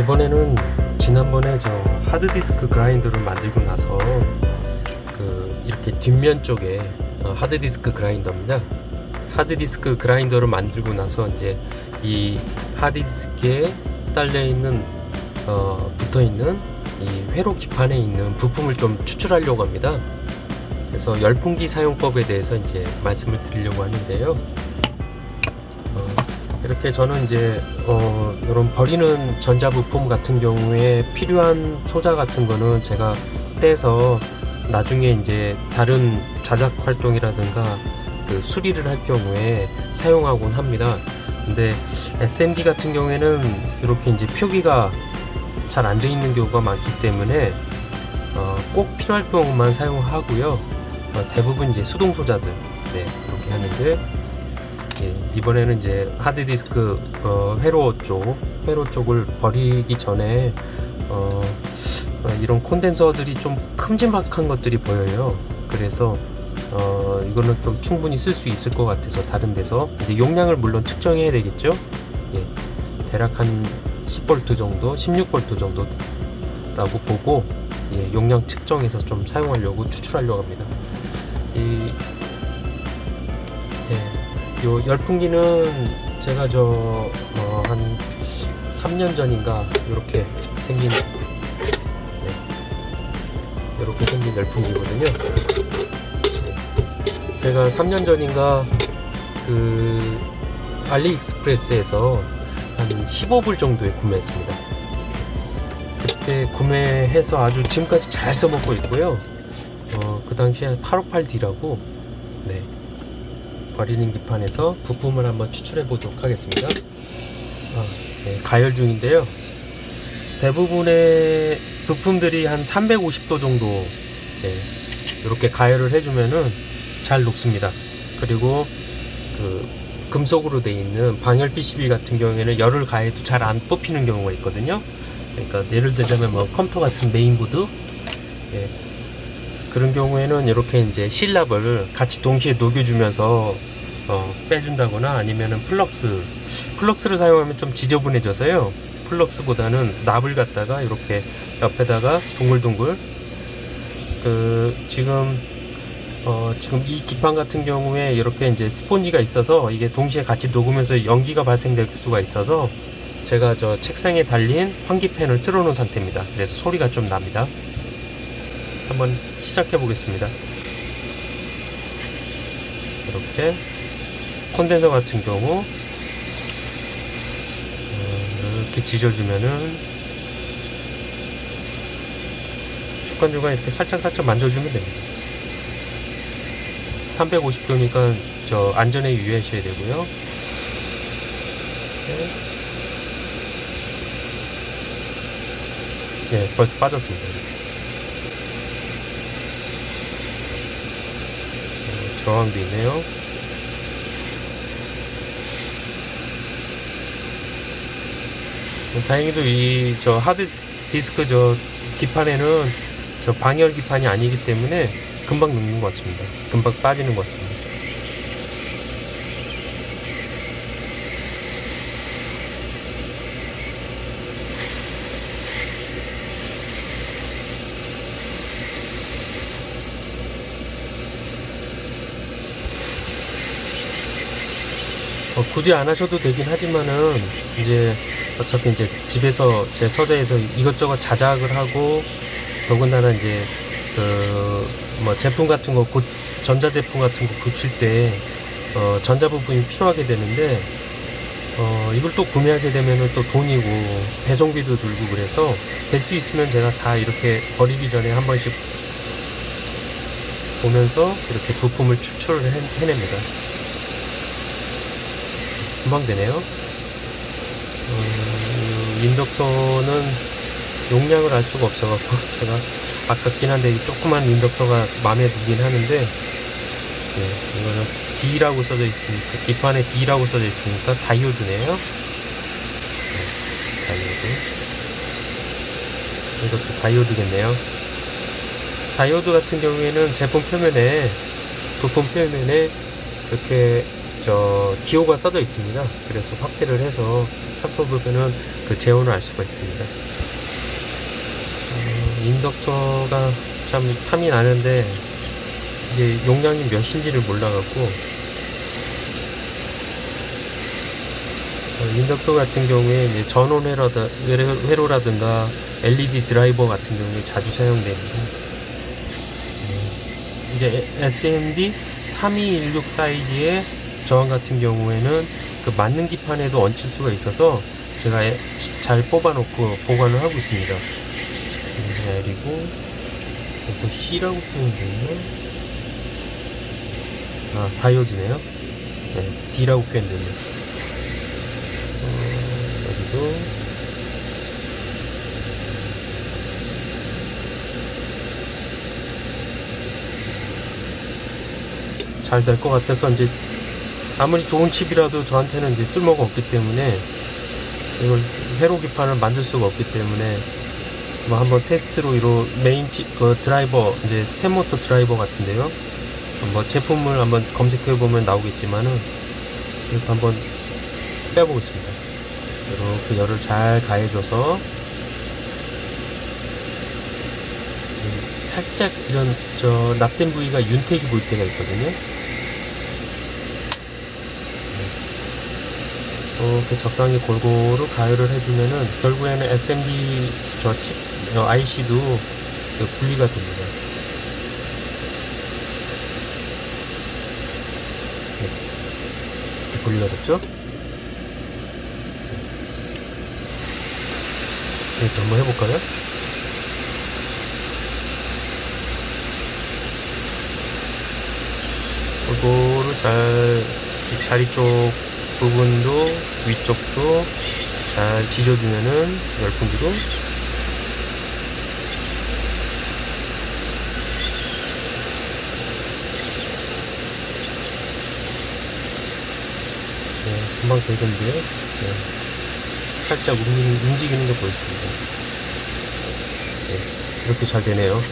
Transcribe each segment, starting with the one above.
이번에는 지난번에 저 하드디스크 그라인더를 만들고 나서 이렇게 뒷면 쪽에 하드디스크 그라인더입니다. 하드디스크 그라인더를 만들고 나서 이제 이 하드디스크에 딸려 있는 붙어 있는 이 회로 기판에 있는 부품을 좀 추출하려고 합니다. 그래서 열풍기 사용법에 대해서 이제 말씀을 드리려고 하는데요. 이렇게 저는 이제 이런 버리는 전자부품 같은 경우에 필요한 소자 같은 거는 제가 떼서 나중에 이제 다른 자작 활동이라든가 수리를 할 경우에 사용하곤 합니다. 근데 SMD 같은 경우에는 이렇게 이제 표기가 잘 안 돼 있는 경우가 많기 때문에 꼭 필요할 경우만 사용하고요. 대부분 이제 수동 소자들 그렇게 하는데, 이번에는 이제 하드디스크 회로 쪽을 버리기 전에 이런 콘덴서들이 좀 큼지막한 것들이 보여요. 그래서 이거는 좀 충분히 쓸 수 있을 것 같아서 다른 데서 이제 용량을 물론 측정해야 되겠죠. 대략 한 10V 정도, 16V 정도라고 보고 용량 측정해서 좀 사용하려고 추출하려고 합니다. 요 열풍기는 제가 한 3년 전인가 이렇게 생긴 열풍기거든요. 제가 3년 전인가 알리익스프레스에서 한 15불 정도에 구매했습니다. 그때 구매해서 아주 지금까지 잘 써먹고 있고요. 그 당시에 858D라고 버리는 기판에서 부품을 한번 추출해 보도록 하겠습니다. 가열 중인데요. 대부분의 부품들이 한 350도 정도 이렇게 가열을 해주면은 잘 녹습니다. 그리고 금속으로 되어 있는 방열 PCB 같은 경우에는 열을 가해도 잘 안 뽑히는 경우가 있거든요. 그러니까 예를 들자면 컴퓨터 같은 메인보드 그런 경우에는 이렇게 이제 실납을 같이 동시에 녹여주면서 빼준다거나 아니면은 플럭스를 사용하면 좀 지저분해져서요. 플럭스보다는 납을 갖다가 이렇게 옆에다가 동글동글 지금 이 기판 같은 경우에 이렇게 이제 스폰지가 있어서 이게 동시에 같이 녹으면서 연기가 발생될 수가 있어서 제가 저 책상에 달린 환기팬을 틀어 놓은 상태입니다. 그래서 소리가 좀 납니다. 한번 시작해 보겠습니다. 이렇게 콘덴서 같은 경우 이렇게 지져주면은 중간중간 이렇게 살짝 만져주면 됩니다. 350도니까 저 안전에 유의하셔야 되고요. 벌써 빠졌습니다. 저항도 있네요. 다행히도 저 하드 디스크 기판에는 방열 기판이 아니기 때문에 금방 녹는 것 같습니다. 금방 빠지는 것 같습니다. 굳이 안 하셔도 되긴 하지만은 이제 어차피 이제 집에서 제 서재에서 이것저것 자작을 하고 더군다나 이제 제품 같은 거 전자제품 같은 거 고칠 때 전자부품이 필요하게 되는데 이걸 또 구매하게 되면은 또 돈이고 배송비도 들고 그래서 될 수 있으면 제가 다 이렇게 버리기 전에 한 번씩 보면서 이렇게 부품을 추출을 해냅니다. 금방 되네요. 인덕터는 용량을 알 수가 없어갖고 제가 아깝긴 한데 조그만 인덕터가 마음에 들긴 하는데 이거는 D라고 써져 있으니까 기판에 D라고 써져 있으니까 다이오드네요. 다이오드. 이것도 다이오드겠네요. 다이오드 같은 경우에는 제품 표면에 부품 표면에 이렇게 기호가 써져 있습니다. 그래서 확대를 해서 살펴보면은 그 제온을 알 수가 있습니다. 인덕터가 참 탐이 나는데 이게 용량이 몇인지를 몰라갖고, 인덕터 같은 경우에 이제 전원 회로라든가 LED 드라이버 같은 경우에 자주 사용됩니다. 이제 SMD 3216 사이즈의 저항 같은 경우에는 그 맞는 기판에도 얹힐 수가 있어서 제가 잘 뽑아놓고 보관을 하고 있습니다. 그리고 이거 C라고 표현되어 있나? 아, 다이오드네요. 네, D라고 표현되네요. 여기도 잘 될 것 같아서, 이제 아무리 좋은 칩이라도 저한테는 이제 쓸모가 없기 때문에, 이걸 회로 기판을 만들 수가 없기 때문에 뭐 한번 테스트로 메인 칩 그 드라이버, 이제 스텝 모터 드라이버 같은데요, 뭐 제품을 한번 검색해 보면 나오겠지만은 이렇게 한번 빼보겠습니다. 이렇게 열을 잘 가해줘서 살짝 이런 납된 부위가 윤택이 보일 때가 있거든요. 이렇게 적당히 골고루 가열을 해주면은 결국에는 SMD 칩 IC도 분리가 됩니다. 네. 분리가 됐죠? 이렇게 한번 해볼까요? 골고루 자리 쪽 부분도 위쪽도 잘 지져주면은 열풍기로 금방 되던데요. 네. 살짝 움직이는 게 보였습니다. 네. 이렇게 잘 되네요.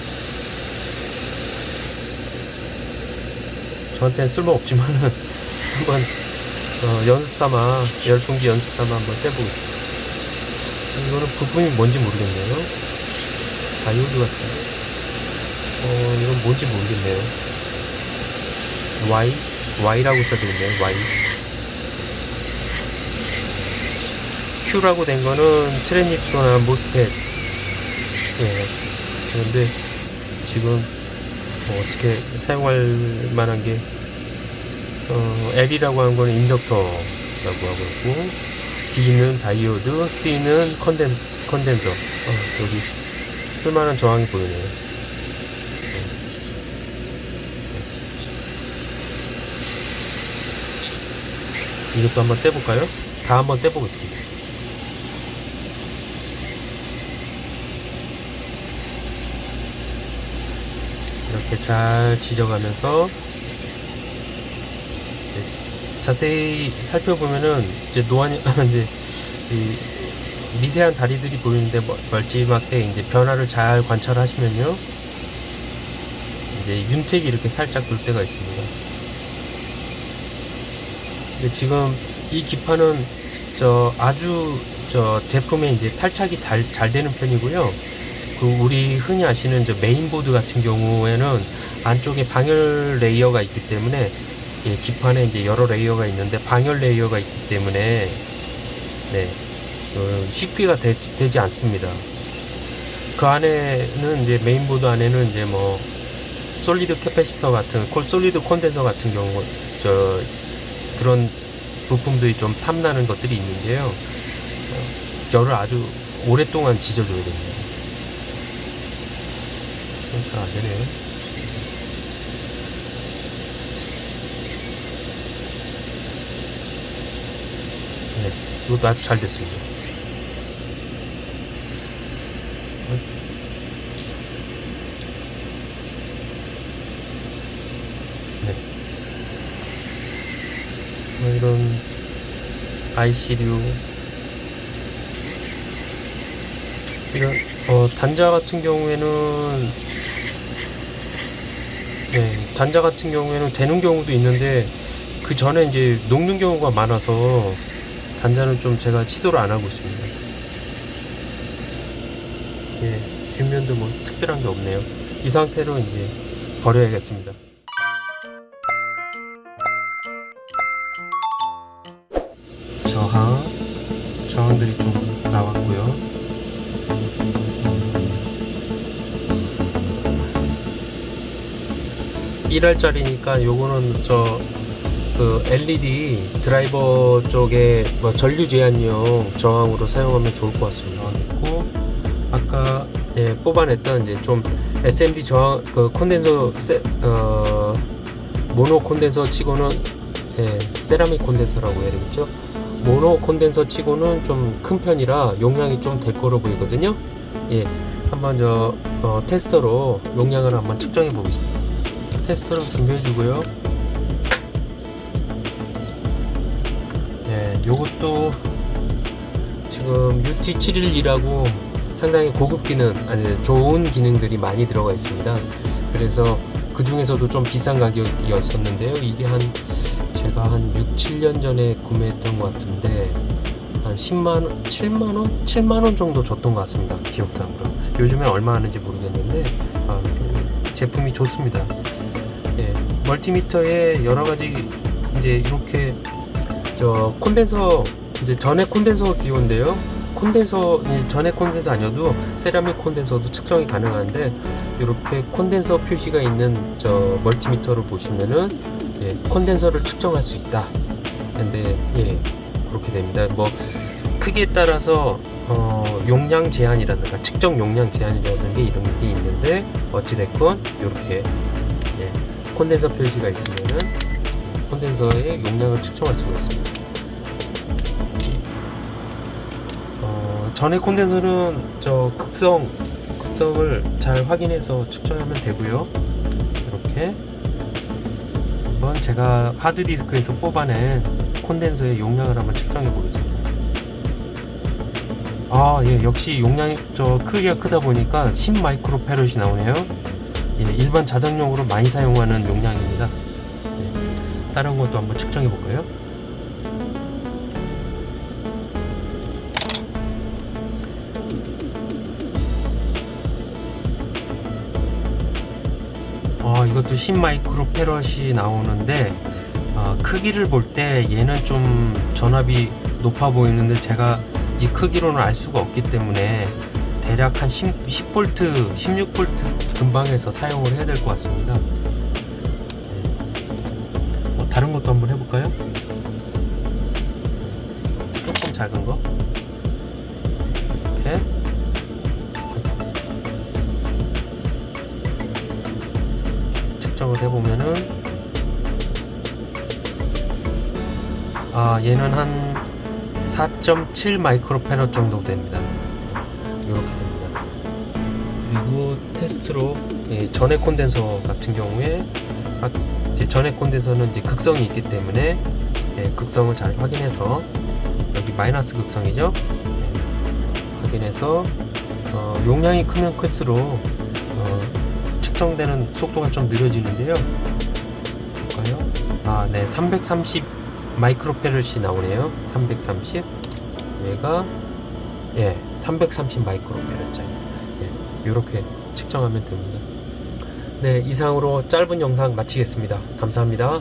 저한테는 쓸모 없지만은 한번 연습삼아, 열풍기 연습삼아 한번 떼보겠습니다. 이거는 부품이 뭔지 모르겠네요. 다이오드 같은데. 이건 뭔지 모르겠네요. Y라고 써져있네요. Y. Q라고 된 거는 트랜지스터나 모스펫. 예. 그런데 지금 어떻게 사용할 만한 게, L이라고 하는 거는 인덕터라고 하고 있고, D는 다이오드, C는 컨덴서. 여기 쓸만한 저항이 보이네요. 이것도 한번 떼볼까요? 다 한번 떼보겠습니다. 이렇게 잘 지져가면서 자세히 살펴보면은 이제 이제 이 미세한 다리들이 보이는데 멀찌맣게 이제 변화를 잘 관찰하시면요, 이제 윤택이 이렇게 살짝 돌 때가 있습니다. 근데 지금 이 기판은 아주 제품에 이제 탈착이 잘 되는 편이고요. 우리 흔히 아시는 메인보드 같은 경우에는 안쪽에 방열 레이어가 있기 때문에, 기판에 이제 여러 레이어가 있는데 방열 레이어가 있기 때문에 네, 식비가 되지 않습니다. 그 안에는 이제 메인보드 안에는 이제 뭐 솔리드 캐패시터 같은 솔리드 콘덴서 같은 경우 그런 부품들이 좀 탐나는 것들이 있는데요. 열을 아주 오랫동안 지져줘야 됩니다. 잘 안되네요. 네, 이것도 아주 잘 됐습니다. 네. 이런 IC류, 이런 단자 같은 경우에는 되는 경우도 있는데, 그 전에 이제 녹는 경우가 많아서 단자는 좀 제가 시도를 안 하고 있습니다. 예, 뒷면도 뭐 특별한 게 없네요. 이 상태로 이제 버려야겠습니다. 저항들이 좀 나왔고요. 1R짜리니까 요거는 그 LED 드라이버 쪽에 뭐 전류 제한용 저항으로 사용하면 좋을 것 같습니다. 그리고 아까 뽑아냈던 이제 좀 SMD 저항 그 콘덴서 모노 콘덴서 치고는 세라믹 콘덴서라고 해야 되겠죠. 모노 콘덴서 치고는 좀 큰 편이라 용량이 좀 될 거로 보이거든요. 한번 테스터로 용량을 한번 측정해 보겠습니다. 테스터를 준비해 주고요. 요것도 지금 UT712라고 상당히 고급 기능, 좋은 기능들이 많이 들어가 있습니다. 그래서 그 중에서도 좀 비싼 가격이었었는데요. 이게 제가 한 6, 7년 전에 구매했던 것 같은데 한 10만원, 7만원? 7만원 정도 줬던 것 같습니다. 기억상으로. 요즘에 얼마 하는지 모르겠는데 제품이 좋습니다. 멀티미터에 여러가지 이제 이렇게 콘덴서 이제 전액 콘덴서 기호인데요. 전액 콘덴서 아니어도 세라믹 콘덴서도 측정이 가능한데 이렇게 콘덴서 표시가 있는 멀티미터를 보시면은 콘덴서를 측정할 수 있다. 근데 그렇게 됩니다. 뭐 크기에 따라서 용량 제한이라든가 측정 용량 제한이라든가 이런 게 있는데 어찌됐건 이렇게 콘덴서 표시가 있으면은 콘덴서의 용량을 측정할 수가 있습니다. 전에 콘덴서는 극성을 잘 확인해서 측정하면 되고요. 이렇게 한번 제가 하드디스크에서 뽑아낸 콘덴서의 용량을 한번 측정해 보겠습니다. 역시 용량이 크기가 크다 보니까 10 마이크로패럿이 나오네요. 일반 자작용으로 많이 사용하는 용량입니다. 다른 것도 한번 측정해 볼까요? 이것도 10 마이크로패럿이 나오는데 크기를 볼 때 얘는 좀 전압이 높아 보이는데 제가 이 크기로는 알 수가 없기 때문에 대략 한 10V, 16V 근방에서 사용을 해야 될 것 같습니다. 다른 것도 한번 해볼까요? 조금 작은 거 이렇게 측정을 해보면은 얘는 한 4.7 마이크로패럿 정도 됩니다. 이렇게 됩니다. 그리고 테스트로 전액 콘덴서 같은 경우에 전액 콘덴서는 이제 극성이 있기 때문에 극성을 잘 확인해서 여기 마이너스 극성이죠. 확인해서 용량이 크면 클수록 측정되는 속도가 좀 느려지는데요. 볼까요? 330 마이크로패럿이 나오네요. 330. 얘가 330 마이크로패럿짜리. 이렇게 측정하면 됩니다. 이상으로 짧은 영상 마치겠습니다. 감사합니다.